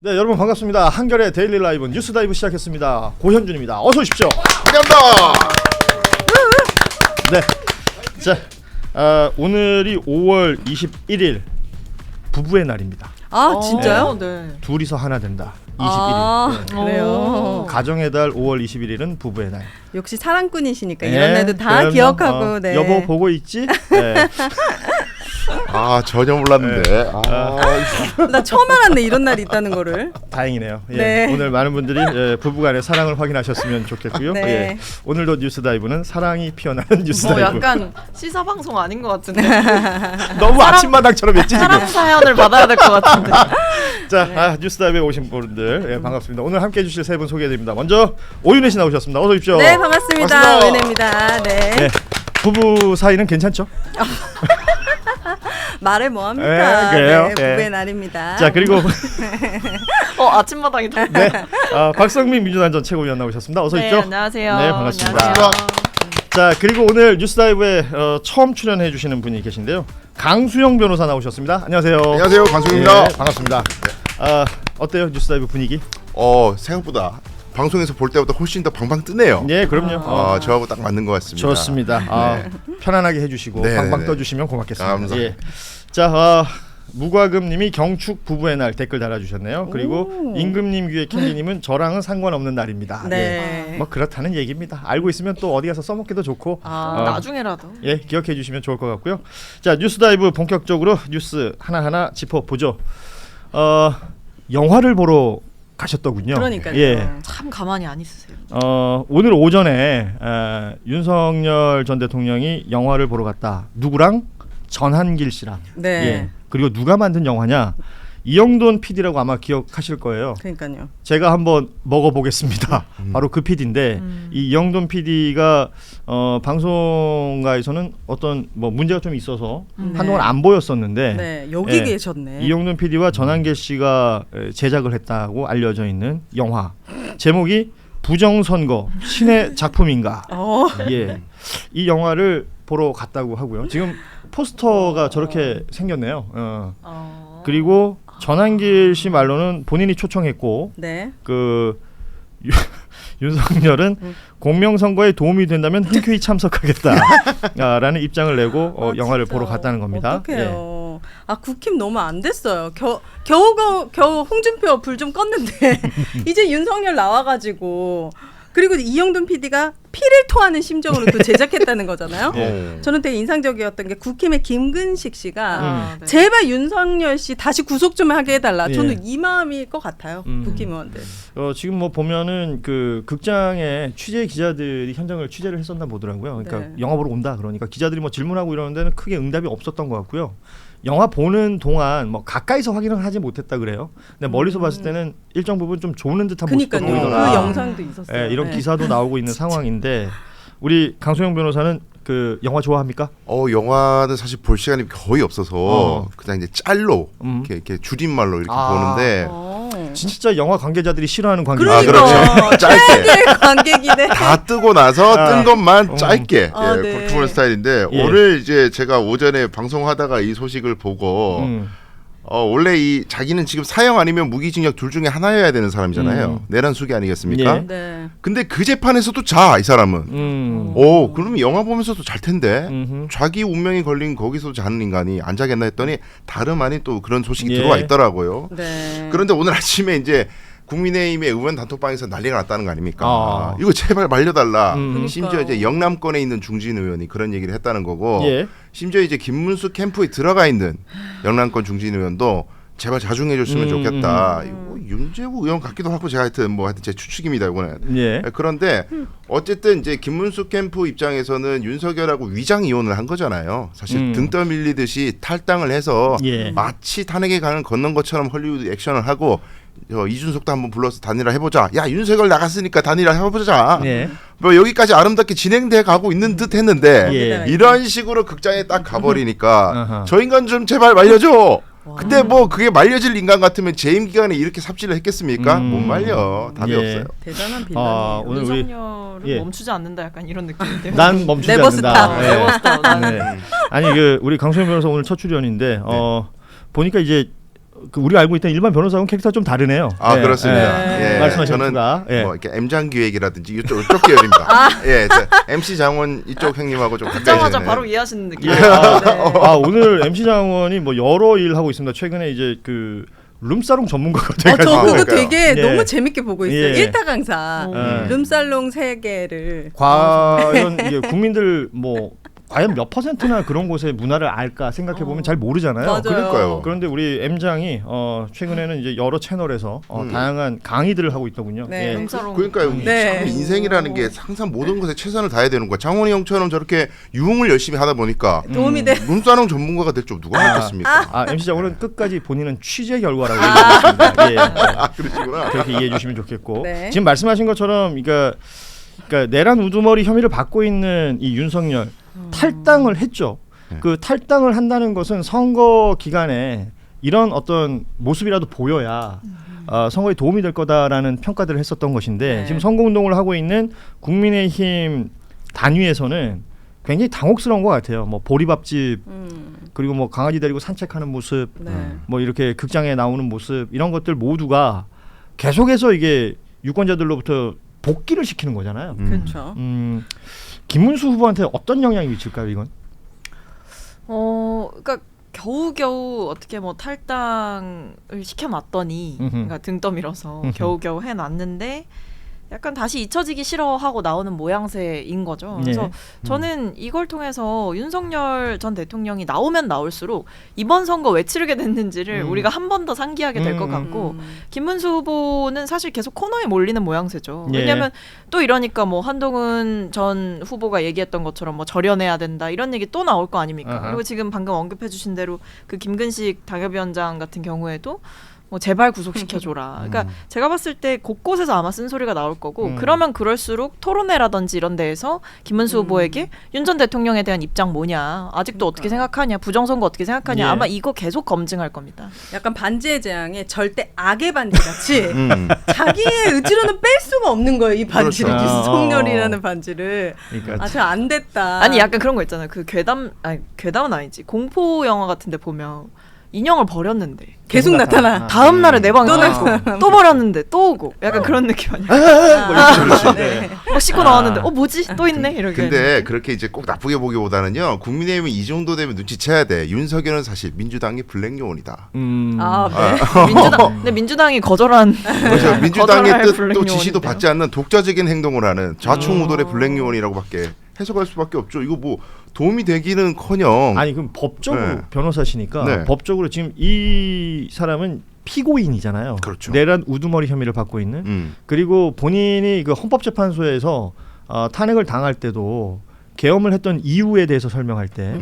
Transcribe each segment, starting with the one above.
네, 여러분 반갑습니다. 한결의 데일리 라이브 뉴스 다이브 시작했습니다. 고현준입니다. 어서 오십시오. 반갑습니다. 네, 자, 오늘이 5월 21일 부부의 날입니다. 아 진짜요? 네. 둘이서 하나 된다. 21일. 아, 네. 그래요. 가정의 달 5월 21일은 부부의 날. 역시 사랑꾼이시니까 네, 이런 날도 다 그럼요. 기억하고. 네. 여보 보고 있지? 네. 아 전혀 몰랐는데. 나 처음 알았네 이런 날이 있다는 거를. 다행이네요. 예. 네. 오늘 많은 분들이 부부간의 사랑을 확인하셨으면 좋겠고요. 네. 예. 오늘도 뉴스 다이브는 사랑이 피어나는 뉴스 다이브. 약간 시사 방송 아닌 것 같은데. 너무 아침마당처럼 했지 지금. 사랑 사연을 받아야 될 것 같은데. 자, 뉴스 다이브에 오신 분들 예, 반갑습니다. 오늘 함께해 주실 세 분 소개해드립니다. 먼저 오윤혜 씨 나오셨습니다. 어서 오십시오. 네 반갑습니다. 반갑습니다. 은혜입니다. 네. 네. 부부 사이는 괜찮죠? 말을 뭐합니까? 네, 그래요? 네, 네. 부부의 날입니다. 자, 그리고 아침마당이다. 네, 박성민 민주당 전 최고위원 나오셨습니다. 어서 네, 오십시오. 안녕하세요. 네, 반갑습니다. 안녕하세요. 자, 그리고 오늘 뉴스 다이브에 처음 출연해 주시는 분이 계신데요. 강수영 변호사 나오셨습니다. 안녕하세요. 안녕하세요, 강수영입니다. 예, 반갑습니다. 어때요 뉴스 다이브 분위기? 생각보다 방송에서 볼 때보다 훨씬 더 방방 뜨네요. 예, 그럼요. 저하고 딱 맞는 것 같습니다. 좋습니다. 편안하게 해주시고 네, 방방 네. 떠주시면 고맙겠습니다. 감사합니다. 예. 자, 무과금님이 경축 부부의 날 댓글 달아주셨네요. 그리고 임금님 귀에 캔디님은 저랑은 상관없는 날입니다. 네. 예. 뭐 그렇다는 얘기입니다. 알고 있으면 또 어디 가서 써먹기도 좋고 나중에라도. 예, 기억해 주시면 좋을 것 같고요. 자, 뉴스 다이브 본격적으로 뉴스 하나하나 짚어보죠. 영화를 보러 가셨더군요. 그러니까요. 예. 참 가만히 안 있으세요. 오늘 오전에 윤석열 전 대통령이 영화를 보러 갔다. 누구랑? 전한길 씨랑. 네. 예. 그리고 누가 만든 영화냐? 이영돈 PD라고 아마 기억하실 거예요. 그러니까요. 제가 한번 먹어보겠습니다. 바로 그 PD인데 이 이영돈 PD가 방송가에서는 어떤 뭐 문제가 좀 있어서 한동안 안 보였었는데 네 여기 예, 계셨네. 이영돈 PD와 전한길 씨가 제작을 했다고 알려져 있는 영화 제목이 부정선거 신의 작품인가. 예, 이 영화를 보러 갔다고 하고요. 지금 포스터가 저렇게 생겼네요. 그리고 전한길 씨 말로는 본인이 초청했고 네. 그 윤석열은 공명선거에 도움이 된다면 흔쾌히 참석하겠다라는 입장을 내고 영화를 진짜. 보러 갔다는 겁니다. 어떡해요. 국힘 너무 안 됐어요. 겨우 홍준표 불 좀 껐는데 이제 윤석열 나와가지고 그리고 이영돈 PD가 피를 토하는 심정으로 또 제작했다는 거잖아요. 예. 저는 되게 인상적이었던 게 국힘의 김근식 씨가 네. 제발 윤석열 씨 다시 구속 좀 하게 해달라. 예. 저는 이 마음일 것 같아요. 국힘 의원들. 지금 뭐 보면은 그 극장에 취재 기자들이 현장을 취재를 했었나 보더라고요. 그러니까 네. 영화 보러 온다 그러니까 기자들이 뭐 질문하고 이러는 데는 크게 응답이 없었던 것 같고요. 영화 보는 동안 뭐 가까이서 확인을 하지 못했다 그래요. 근데 멀리서 봤을 때는 일정 부분 좀 조는 듯한 모습도 그러니까요. 보이더라. 그 영상도 있었어요. 예, 이런 네. 기사도 나오고 있는 상황인데 우리 강소영 변호사는 그 영화 좋아합니까? 영화는 사실 볼 시간이 거의 없어서 그냥 이제 짤로 이렇게 줄임말로 이렇게 보는데. 진짜 영화 관계자들이 싫어하는 관계. 그러니까 그렇죠. 짧게. 최악의 관객이네. 다 뜨고 나서 뜬 것만 짧게 네. 보는 스타일인데 예. 오늘 이제 제가 오전에 방송하다가 이 소식을 보고 원래 이 자기는 지금 사형 아니면 무기징역 둘 중에 하나여야 되는 사람이잖아요. 내란 수기 아니겠습니까? 예. 네. 근데 그 재판에서도 이 사람은. 그러면 영화 보면서도 잘 텐데 자기 운명이 걸린 거기서 자는 인간이 안 자겠나 했더니 다름 아닌 또 그런 소식이 예. 들어와 있더라고요. 네. 그런데 오늘 아침에 이제 국민의힘의 의원 단톡방에서 난리가 났다는 거 아닙니까? 이거 제발 말려달라. 심지어 이제 영남권에 있는 중진 의원이 그런 얘기를 했다는 거고, 예. 심지어 이제 김문수 캠프에 들어가 있는 영남권 중진 의원도 제발 자중해줬으면 좋겠다. 이거 윤재우 의원 같기도 하고 제가 하여튼 제 추측입니다 이거는. 예. 그런데 어쨌든 이제 김문수 캠프 입장에서는 윤석열하고 위장 이혼을 한 거잖아요. 사실 등 떠밀리듯이 탈당을 해서 예. 마치 탄핵에 가는 건넌 것처럼 헐리우드 액션을 하고. 이준석도 한번 불러서 단일화 해보자. 야 윤석열 나갔으니까 단일화 해보자. 예. 뭐 여기까지 아름답게 진행돼 가고 있는 듯 했는데 예. 이런 식으로 극장에 딱 가버리니까 아하. 저 인간 좀 제발 말려줘. 근데 뭐 그게 말려질 인간 같으면 재임 기간에 이렇게 삽질을 했겠습니까? 못 말려. 답이 예. 없어요. 대단한 빌런이에요. 오늘 우리 윤석열은 예. 멈추지 않는다 약간 이런 느낌인데요. 난 멈추지 네버 않는다. 스탑. 예. 네버 스탑. 네. 아니 우리 강소영 변호사 오늘 첫 출연인데 보니까 이제 그 우리가 알고 있던 일반 변호사하고는 캐릭터가 좀 다르네요. 아 예, 그렇습니다. 예. 예. 말씀하신 저는 투가, 예. 뭐 이렇게 M장 기획이라든지 이쪽 계열입니다. 예, MC 장원 이쪽 형님하고 좀 가까이 듣자마자 지내는. 바로 이해하시는 느낌. 예. 오늘 MC 장원이 뭐 여러 일 하고 있습니다. 최근에 이제 그 룸사롱 전문가가 저 돼가지고 그거 그러니까요. 되게 예. 너무 재밌게 보고 있어요. 예. 일타 강사 룸살롱 세계를 과연 이게 국민들 뭐 과연 몇 퍼센트나 그런 곳의 문화를 알까 생각해 보면 잘 모르잖아요. 맞아요. 그러니까요. 그런데 우리 M장이 최근에는 이제 여러 채널에서 다양한 강의들을 하고 있더군요. 네. 예. 룸사롱. 그러니까요. 네. 참 인생이라는 게 항상 모든 것에 최선을 다해야 되는 거야. 장원이 형처럼 저렇게 유흥을 열심히 하다 보니까 도움이 돼. 룸사롱 전문가가 될 줄 누가 알았겠습니까? MC 장원은 끝까지 본인은 취재 결과라고 얘기했습니다. 예. 그러시구나. 그렇게 이해해 주시면 좋겠고 네. 지금 말씀하신 것처럼 그러니까 내란 우두머리 혐의를 받고 있는 이 윤석열 탈당을 했죠. 그 탈당을 한다는 것은 선거 기간에 이런 어떤 모습이라도 보여야 선거에 도움이 될 거다라는 평가들을 했었던 것인데 네. 지금 선거운동을 하고 있는 국민의힘 단위에서는 굉장히 당혹스러운 것 같아요. 뭐 보리밥집 그리고 뭐 강아지 데리고 산책하는 모습 네. 뭐 이렇게 극장에 나오는 모습 이런 것들 모두가 계속해서 이게 유권자들로부터 복귀를 시키는 거잖아요. 그렇죠. 김문수 후보한테 어떤 영향이 미칠까요, 이건? 그러니까 겨우겨우 어떻게 뭐 탈당을 시켜놨더니 그러니까 등 떠밀어서 겨우겨우 해놨는데 약간 다시 잊혀지기 싫어하고 나오는 모양새인 거죠. 그래서 네. 저는 이걸 통해서 윤석열 전 대통령이 나오면 나올수록 이번 선거 왜 치르게 됐는지를 우리가 한 번 더 상기하게 될 것 같고 김문수 후보는 사실 계속 코너에 몰리는 모양새죠. 예. 왜냐하면 또 이러니까 뭐 한동훈 전 후보가 얘기했던 것처럼 뭐 절연해야 된다 이런 얘기 또 나올 거 아닙니까? 아하. 그리고 지금 방금 언급해주신 대로 그 김근식 당협위원장 같은 경우에도 뭐 제발 구속시켜줘라. 그러니까 제가 봤을 때 곳곳에서 아마 쓴소리가 나올 거고 그러면 그럴수록 토론회라든지 이런 데에서 김문수 후보에게 윤 전 대통령에 대한 입장 뭐냐, 아직도 어떻게 생각하냐, 부정선거 어떻게 생각하냐, 예. 아마 이거 계속 검증할 겁니다. 약간 반지의 제왕의 절대 악의 반지 같이 자기의 의지로는 뺄 수가 없는 거예요. 이 반지를 그렇죠. 윤석열이라는 반지를. 그러니까 저 안 됐다. 아니 약간 그런 거 있잖아요. 그 괴담은 아니지. 공포 영화 같은데 보면 인형을 버렸는데 계속 나타나. 다음 날에 내 방에 또 있고 또 버렸는데 또 오고 약간 그런 느낌 아니야? 네. 씻고 나왔는데 뭐지? 또 있네 이렇게. 근데 그렇게 이제 꼭 나쁘게 보기보다는요. 국민의힘이 이 정도 되면 눈치채야 돼. 윤석열은 사실 민주당의 블랙 요원이다. 아, 네. 근데 민주당이 거절한 그렇죠. 민주당의 거절할 뜻도 블랙 지시도 요원인데요. 받지 않는 독자적인 행동을 하는 좌충우돌의 블랙 요원이라고밖에 해석할 수밖에 없죠. 이거 뭐 도움이 되기는커녕 아니 그럼 법적으로 네. 변호사시니까 네. 법적으로 지금 이 사람은 피고인이잖아요. 그렇죠. 내란 우두머리 혐의를 받고 있는 그리고 본인이 그 헌법재판소에서 탄핵을 당할 때도 계엄을 했던 이유에 대해서 설명할 때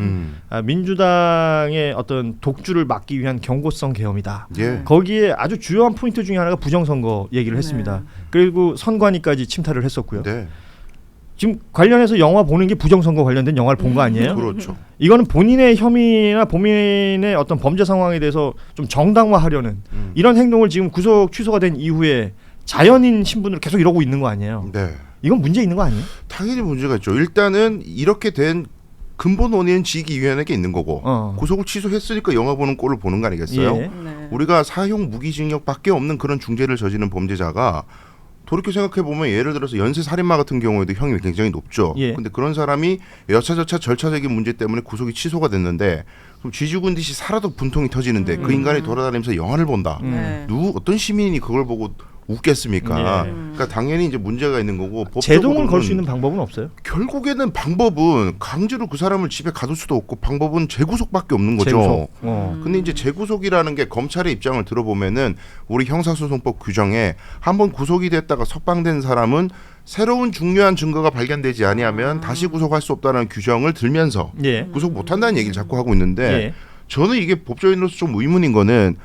민주당의 어떤 독주를 막기 위한 경고성 계엄이다. 예. 거기에 아주 주요한 포인트 중에 하나가 부정선거 얘기를 했습니다. 그리고 선관위까지 침탈을 했었고요. 네. 지금 관련해서 영화 보는 게 부정선거 관련된 영화를 본 거 아니에요? 그렇죠. 이거는 본인의 혐의나 본인의 어떤 범죄 상황에 대해서 좀 정당화하려는 이런 행동을 지금 구속 취소가 된 이후에 자연인 신분으로 계속 이러고 있는 거 아니에요? 네. 이건 문제 있는 거 아니에요? 당연히 문제가 있죠. 일단은 이렇게 된 근본 원인은 지기위원회에 있는 거고 구속을 취소했으니까 영화 보는 꼴을 보는 거 아니겠어요? 예. 네. 우리가 사형 무기징역밖에 없는 그런 중죄를 저지른 범죄자가 돌이켜 생각해 보면 예를 들어서 연쇄 살인마 같은 경우에도 형이 굉장히 높죠. 예. 근데 그런 사람이 여차저차 절차적인 문제 때문에 구속이 취소가 됐는데 그럼 쥐 죽은 듯이 살아도 분통이 터지는데 그 인간이 돌아다니면서 영화를 본다. 네. 누구 어떤 시민이 그걸 보고 웃겠습니까? 예. 그러니까 당연히 이제 문제가 있는 거고 제동을 걸 수 법적으로는 있는 방법은 없어요? 결국에는 방법은 강제로 그 사람을 집에 가둘 수도 없고 방법은 재구속밖에 없는 거죠. 재구속. 근데 이제 재구속이라는 게 검찰의 입장을 들어보면은 우리 형사소송법 규정에 한번 구속이 됐다가 석방된 사람은 새로운 중요한 증거가 발견되지 아니하면 다시 구속할 수 없다는 규정을 들면서 예. 구속 못한다는 얘기를 자꾸 하고 있는데 예. 저는 이게 법조인으로서 좀 의문인 거는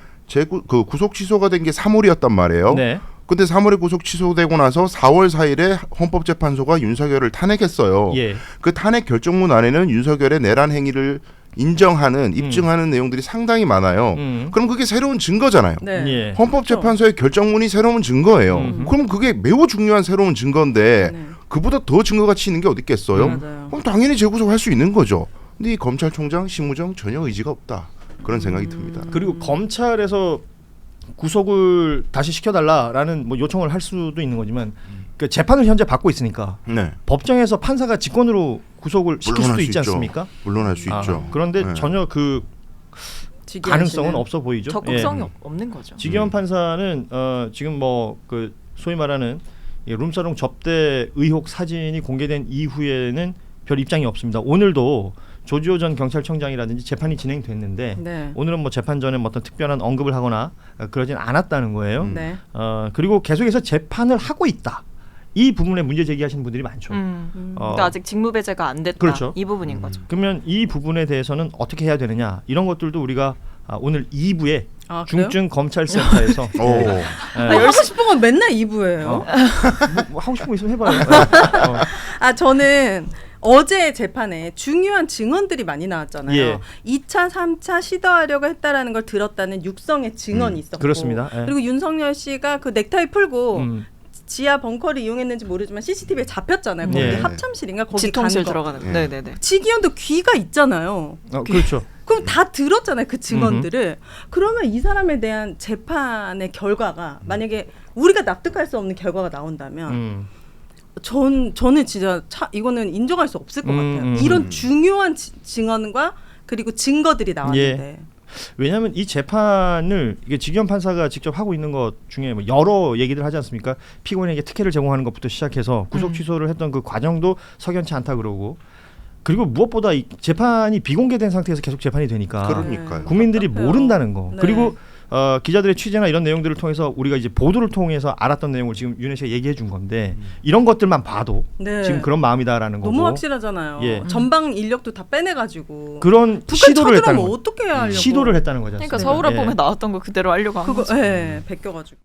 그 구속 취소가 된 게 3월이었단 말이에요. 네. 근데 3월에 구속 취소되고 나서 4월 4일에 헌법재판소가 윤석열을 탄핵했어요. 예. 그 탄핵 결정문 안에는 윤석열의 내란 행위를 인정하는 입증하는 내용들이 상당히 많아요. 그럼 그게 새로운 증거잖아요. 네. 예. 헌법재판소의 결정문이 새로운 증거예요. 그럼 그게 매우 중요한 새로운 증거인데 네. 그보다 더 증거 가치 있는 게 어디 있겠어요? 맞아요. 그럼 당연히 재구속할 수 있는 거죠. 근데 이 검찰총장 심우정 전혀 의지가 없다. 그런 생각이 듭니다. 그리고 검찰에서 구속을 다시 시켜달라라는 뭐 요청을 할 수도 있는 거지만 그 재판을 현재 받고 있으니까 네. 법정에서 판사가 직권으로 구속을 시킬 물론 수도 할 수 있지 있죠. 않습니까? 물론 할 수 있죠. 그런데 네. 전혀 그 가능성은 직위하시는. 없어 보이죠. 적극성이 예. 없는 거죠. 지기현 판사는 지금 뭐 그 소위 말하는 이 룸사롱 접대 의혹 사진이 공개된 이후에는 별 입장이 없습니다. 오늘도 조지호 전 경찰청장이라든지 재판이 진행됐는데 네. 오늘은 뭐 재판 전에 뭐 어떤 특별한 언급을 하거나 그러진 않았다는 거예요. 네. 그리고 계속해서 재판을 하고 있다. 이 부분에 문제 제기하시는 분들이 많죠. 그러니까 아직 직무배제가 안 됐다. 그렇죠. 이 부분인 거죠. 그러면 이 부분에 대해서는 어떻게 해야 되느냐 이런 것들도 우리가 오늘 2부에 아, 그래요? 중증 검찰센터에서 오. 예, 하고 싶은 건 맨날 2부예요. 뭐 하고 싶은 거 있으면 해봐요. 아 저는 어제 재판에 중요한 증언들이 많이 나왔잖아요. 예. 2차, 3차 시도하려고 했다라는 걸 들었다는 육성의 증언이 있었고 그렇습니다. 예. 그리고 윤석열 씨가 그 넥타이 풀고 음. 지하 벙커를 이용했는지 모르지만 CCTV에 잡혔잖아요. 거기 예. 합참실인가 거기 지통실 간 거. 들어가는. 예. 네네네. 지기현도 귀가 있잖아요. 그렇죠. 그럼 다 들었잖아요. 그 증언들을. 그러면 이 사람에 대한 재판의 결과가 만약에 우리가 납득할 수 없는 결과가 나온다면 저는 진짜 이거는 인정할 수 없을 것 같아요. 이런 중요한 증언과 그리고 증거들이 나왔는데. 왜냐하면 이 재판을 이게 지기현 판사가 직접 하고 있는 것 중에 뭐 여러 얘기들 하지 않습니까? 피고인에게 특혜를 제공하는 것부터 시작해서 구속 취소를 했던 그 과정도 석연치 않다 그러고 그리고 무엇보다 이 재판이 비공개된 상태에서 계속 재판이 되니까 그러니까요. 국민들이 답답해요. 모른다는 거. 네. 그리고 기자들의 취재나 이런 내용들을 통해서 우리가 이제 보도를 통해서 알았던 내용을 지금 윤혜 씨가 얘기해 준 건데 이런 것들만 봐도 네. 지금 그런 마음이다라는 거고 너무 확실하잖아요. 예. 전방 인력도 다 빼내가지고 그런 북한 시도를 했다는 쳐들어오면 거. 어떻게 하려고? 시도를 했다는 거잖아요. 그러니까 서울에 예. 보면 나왔던 거 그대로 하려고 한 그거 거죠. 예, 베껴가지고.